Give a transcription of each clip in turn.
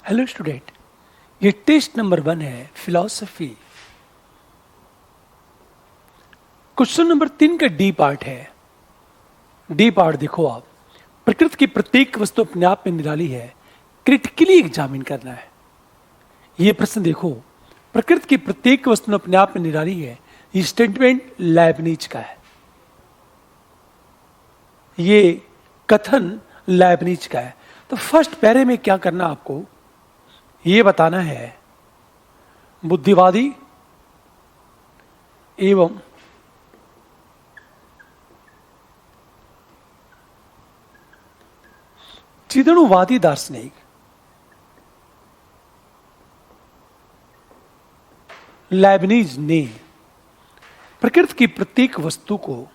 Hello student, ये test number 1 है philosophy. Question number 3 का डी पार्ट है। डी पार्ट देखो आप, प्रकृति की प्रत्येक वस्तु अपने आप में निराली है, क्रिटिकली एग्जामिन करना है। ये प्रश्न देखो, प्रकृति की प्रत्येक वस्तु अपने आप में निराली है, ये स्टेटमेंट लाइबनिज का है। ये कथन लाइबनिज का है। तो फर्स्ट पैरे में क्या करना आपको, ये बताना है बुद्धिवादी एवं चिदणुवादी दार्शनिक लाइबनिज ने प्रकृति की प्रत्येक वस्तु को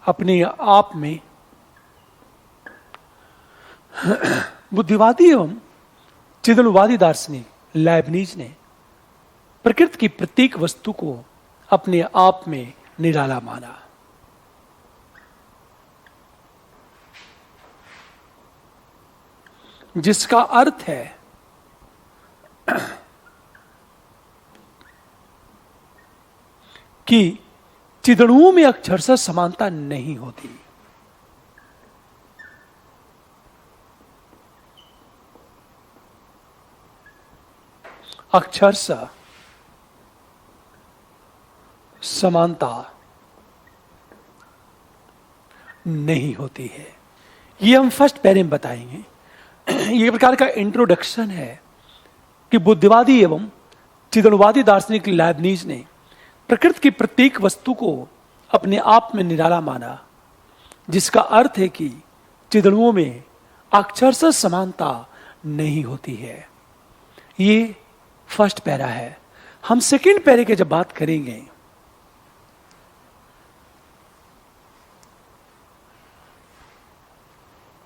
अपने आप में, बुद्धिवादी एवं चिदणुवादी दार्शनिक लाइबनिज ने प्रकृति की प्रत्येक वस्तु को अपने आप में निराला माना। जिसका अर्थ है कि चिदणुओं में अक्षरशः समानता नहीं होती। अक्षरशः समानता नहीं होती है। ये हम फर्स्ट पैरे में बताएंगे। ये प्रकार का इंट्रोडक्शन है कि बुद्धिवादी एवं चिदणुवादी दार्शनिक लाइबनिज ने प्रकृति की प्रत्येक वस्तु को अपने आप में निराला माना, जिसका अर्थ है कि चिदणुओं में अक्षरशः समानता नहीं होती है। ये फर्स्ट पैरा है। हम सेकंड पैरे के जब बात करेंगे,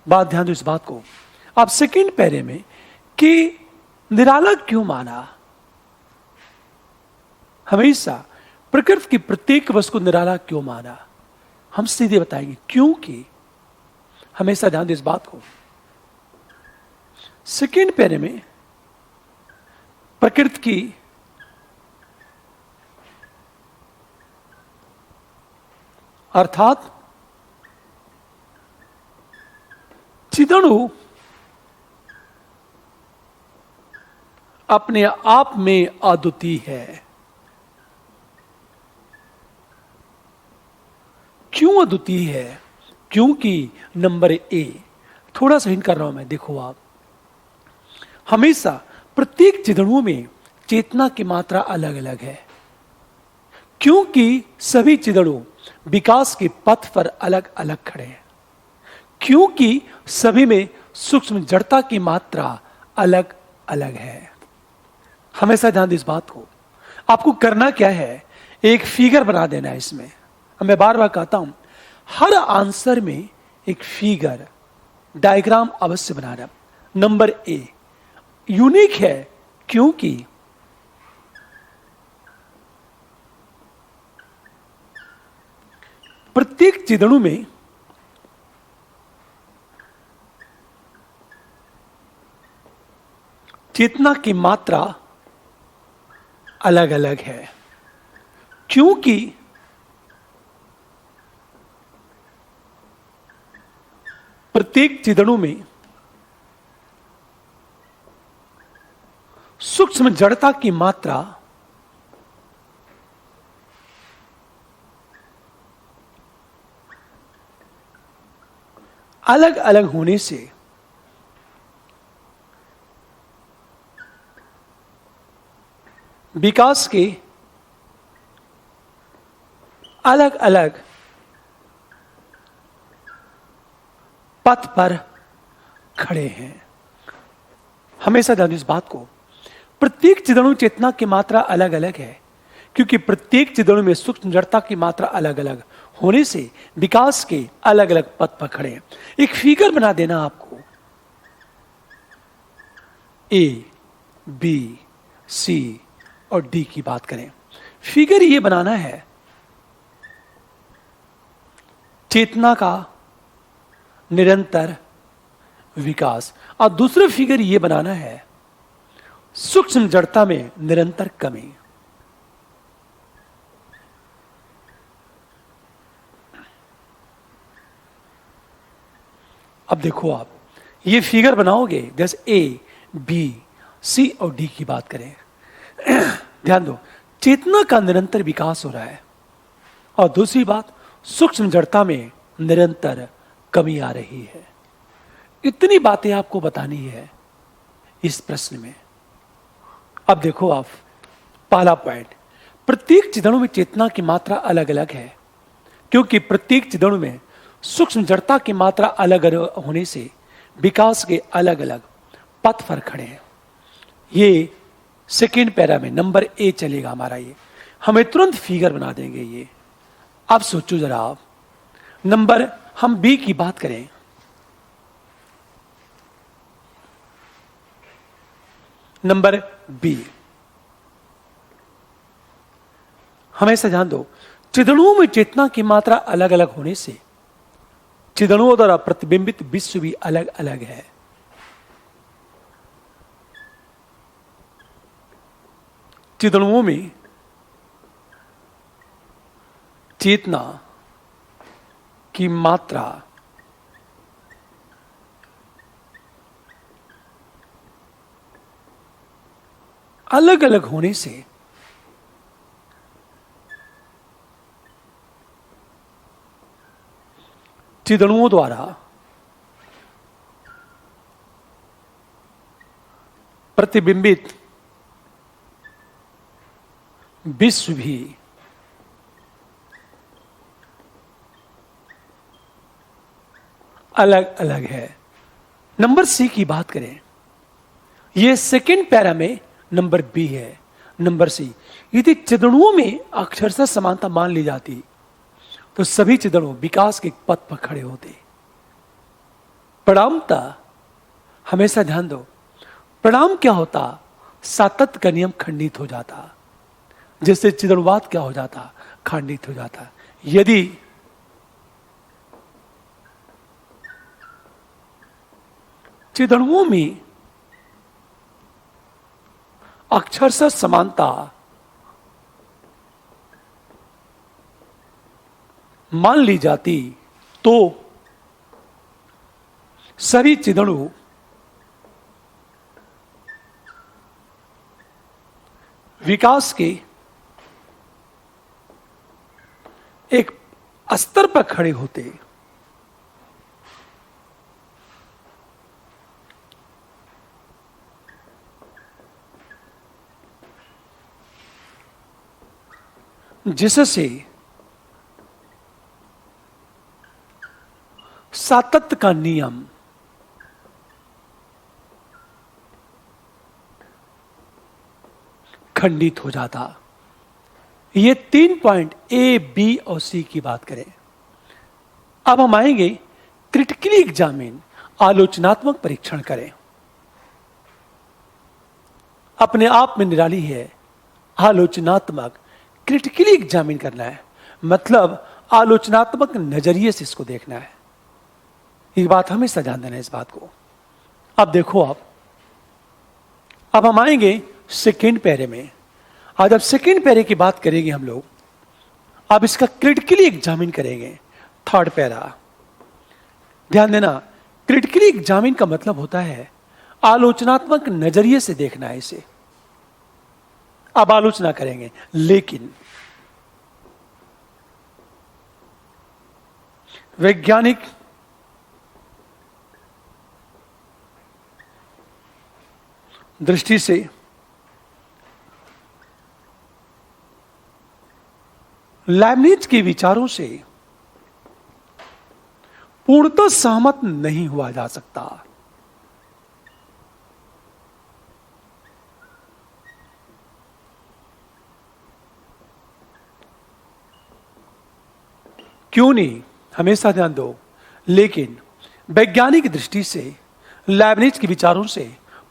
बात ध्यान दो इस बात को, आप सेकंड पैरे में कि निराला क्यों माना। हमेशा प्रकृति की प्रत्येक वस्तु को निराला क्यों माना, हम सीधे बताएंगे क्योंकि, हमेशा ध्यान दो इस बात को, सेकंड पैरे में प्रकृति की अर्थात चिदणु अपने आप में अद्वितीय है। क्यों अद्वितीय है? क्योंकि नंबर ए, थोड़ा सा हिंट कर रहा हूं मैं, देखो आप, हमेशा प्रत्येक चिदणुओं में चेतना की मात्रा अलग अलग है, क्योंकि सभी चिदणु विकास के पथ पर अलग अलग खड़े हैं, क्योंकि सभी में सूक्ष्म जड़ता की मात्रा अलग अलग है। हमेशा ध्यान दो इस बात को। आपको करना क्या है, एक फिगर बना देना है इसमें। मैं बार बार कहता हूं, हर आंसर में एक फिगर, डायग्राम अवश्य बनाना। नंबर ए यूनिक है क्योंकि प्रत्येक चिदणु में चेतना की मात्रा अलग अलग है, क्योंकि प्रत्येक चिदणु में सूक्ष्म जड़ता की मात्रा अलग अलग होने से विकास के अलग अलग पथ पर खड़े हैं। हमेशा ध्यान दो इस बात को, प्रत्येक चिदणु चेतना की मात्रा अलग अलग है, क्योंकि प्रत्येक चिदणु में सूक्ष्म जड़ता की मात्रा अलग अलग होने से विकास के अलग अलग पथ पर खड़े हैं। एक फिगर बना देना आपको, ए, बी, सी और डी की बात करें। फिगर ये बनाना है चेतना का निरंतर विकास, और दूसरा फिगर ये बनाना है सूक्ष्म जड़ता में निरंतर कमी। अब देखो, आप ये फिगर बनाओगे, जैसे ए, बी, सी और डी की बात करें। ध्यान दो, चेतना का निरंतर विकास हो रहा है, और दूसरी बात सूक्ष्म जड़ता में निरंतर कमी आ रही है। इतनी बातें आपको बतानी है इस प्रश्न में। अब देखो आप, पहला पॉइंट, प्रत्येक चिदणु में चेतना की मात्रा अलग अलग है, क्योंकि प्रत्येक चिदणु में सूक्ष्म जड़ता की मात्रा अलग अलग होने से विकास के अलग अलग पथ पर खड़े हैं। ये सेकेंड पैरा में नंबर ए चलेगा हमारा। ये हमें तुरंत फिगर बना देंगे ये। अब सोचो जरा आप, नंबर हम बी की बात करें। नंबर बी, हमेशा ध्यान दो, चिदणुओं में चेतना की मात्रा अलग अलग होने से चिदणुओं द्वारा प्रतिबिंबित विश्व भी अलग अलग है। चिदणुओं में चेतना की मात्रा अलग अलग होने से चिदणुओं द्वारा प्रतिबिंबित विश्व भी अलग अलग है। नंबर सी की बात करें, यह सेकेंड पैरा में नंबर बी है। नंबर सी, यदि चिदणुओं में अक्षरशः समानता मान ली जाती तो सभी चिदणु विकास के पथ पर खड़े होते। परिणामतः हमेशा ध्यान दो, परिणाम क्या होता, सातत्य का नियम खंडित हो जाता, जिससे चिदणुवाद क्या हो जाता, खंडित हो जाता। यदि चिदणुओं में अक्षरशः समानता मान ली जाती तो सभी चिदणु विकास के एक स्तर पर खड़े होते। जिससे सातत्य का नियम खंडित हो जाता। ये 3 पॉइंट ए, बी और सी की बात करें। अब हम आएंगे क्रिटिकली एग्जामिन, आलोचनात्मक परीक्षण करें। अपने आप में निराली है आलोचनात्मक, क्रिटिकली एग्जामिन करना है, मतलब आलोचनात्मक नजरिए से इसको देखना है। ये बात हमेशा ध्यान देना है इस बात को। अब देखो आप, अब हम आएंगे सेकेंड पैरे में। आज अब सेकेंड पैरे की बात करेंगे हम लोग। अब इसका क्रिटिकली एग्जामिन करेंगे, थर्ड पैरा। ध्यान देना, क्रिटिकली एग्जामिन का मतलब होता है आलोचनात्मक नजरिए से देखना है इसे। अब आलोचना करेंगे, लेकिन वैज्ञानिक दृष्टि से लाइब्निज के विचारों से पूर्णतः सहमत नहीं हुआ जा सकता। क्यों नहीं, हमेशा ध्यान दो, लेकिन वैज्ञानिक दृष्टि से लाइब्निज के विचारों से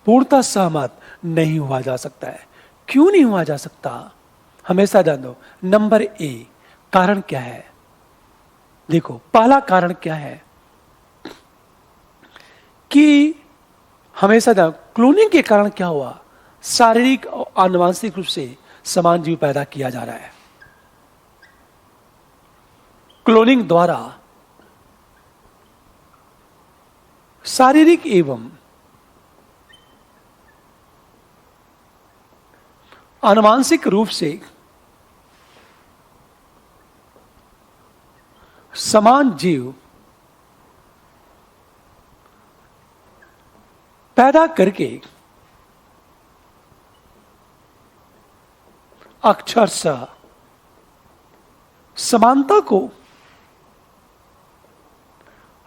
पूर्णतः सहमत नहीं हुआ जा सकता है। क्यों नहीं हुआ जा सकता? हमेशा ध्यान दो। नंबर ए, कारण क्या है? देखो, पहला कारण क्या है कि हमेशा ध्यान, क्लोनिंग के कारण क्या हुआ? शारीरिक और आनुवंशिक रूप से समान जीव पैदा किया जा रहा है। क्लोनिंग द्वारा शारीरिक एवं आनुवंशिक रूप से समान जीव पैदा करके अक्षरशः समानता को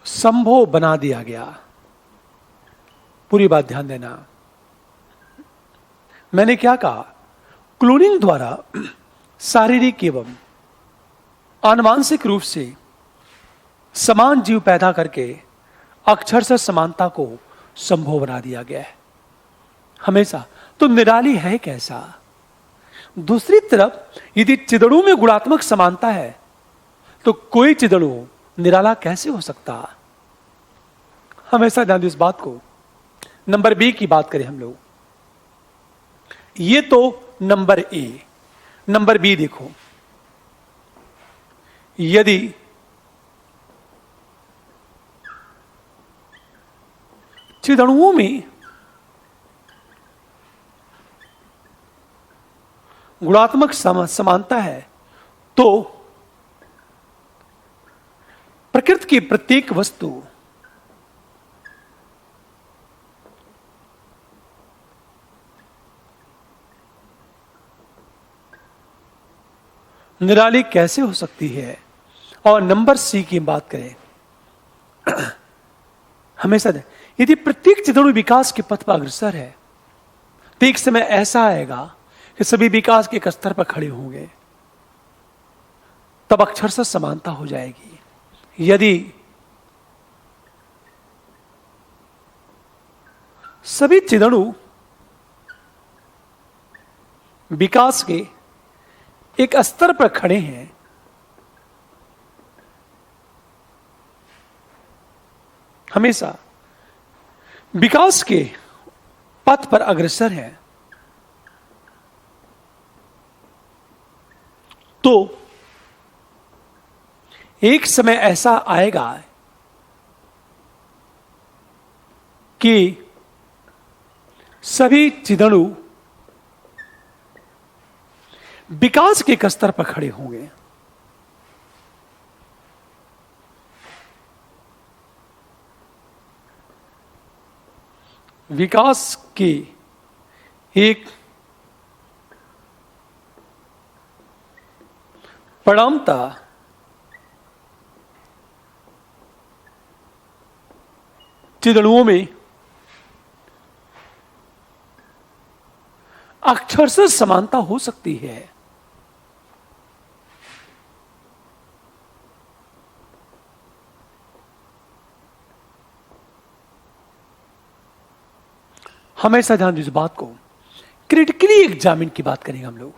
संभव बना दिया गया। पूरी बात ध्यान देना। मैंने क्या कहा? क्लोनिंग द्वारा शारीरिक एवं आनुवंशिक रूप से समान जीव पैदा करके अक्षरशः समानता को संभव बना दिया गया है। हमेशा तो निराली है कैसा? दूसरी तरफ यदि चिदड़ू में गुणात्मक समानता है तो कोई चिदड़ू निराला कैसे हो सकता? हमेशा ध्यान दो इस बात को। नंबर बी की बात करें हम लोग, ये तो नंबर ए। नंबर बी देखो, यदि चिदड़ुओं में गुणात्मक समानता है तो प्रकृति की प्रत्येक वस्तु निराली कैसे हो सकती है? और नंबर सी की बात करें, हमेशा यदि प्रत्येक चिदड़ु विकास के पथ पर अग्रसर है तो एक समय ऐसा आएगा कि सभी विकास के एक स्तर पर खड़े होंगे, तब अक्षरशः समानता हो जाएगी। यदि सभी चिदड़ु विकास के एक स्तर पर खड़े हैं हमेशा विकास के पथ पर अग्रसर है, तो एक समय ऐसा आएगा कि सभी चिदड़ु विकास के एक स्तर पर खड़े होंगे। विकास की एक परिणामता चिदड़ुओं में अक्षरशः समानता हो सकती है। हमेशा ध्यान दीजिए इस बात को। क्रिटिकली एग्जामिन की बात करेंगे हम लोग,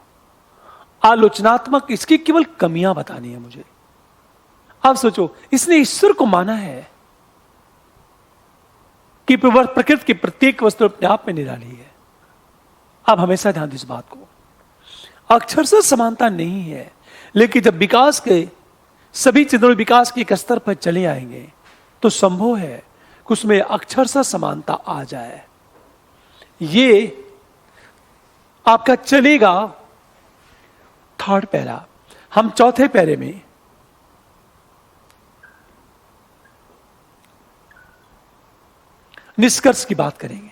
आलोचनात्मक इसकी केवल कमियां बतानी है मुझे। अब सोचो, इसने ईश्वर को माना है कि प्रकृति की प्रत्येक वस्तु अपने आप में निराली है। अब हमेशा ध्यान दीजिए इस बात को, अक्षरशः समानता नहीं है, लेकिन जब विकास के सभी चिदड़ु विकास के एक स्तर पर चले आएंगे तो संभव है कि उसमें अक्षरशः समानता आ जाए। ये आपका चलेगा थर्ड पैरा। हम चौथे पैरे में निष्कर्ष की बात करेंगे।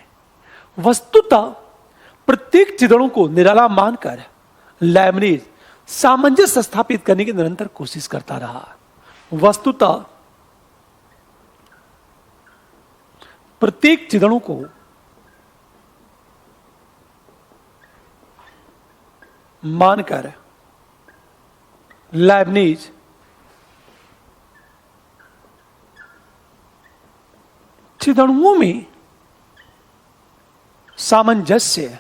वस्तुतः प्रत्येक चिदड़ों को निराला मानकर लेबनीज सामंजस्य स्थापित करने की निरंतर कोशिश करता रहा। वस्तुतः प्रत्येक चिदड़ों को मानकर लेबनीज चिदड़ुओं में सामंजस्य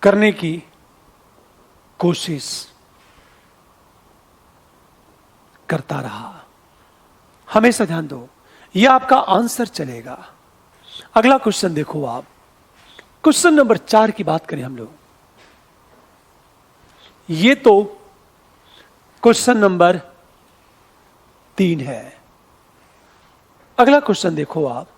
करने की कोशिश करता रहा। हमेशा ध्यान दो, यह आपका आंसर चलेगा। अगला क्वेश्चन देखो आप, क्वेश्चन नंबर 4 की बात करें हम लोग। ये तो क्वेश्चन नंबर 3 है। अगला क्वेश्चन देखो आप,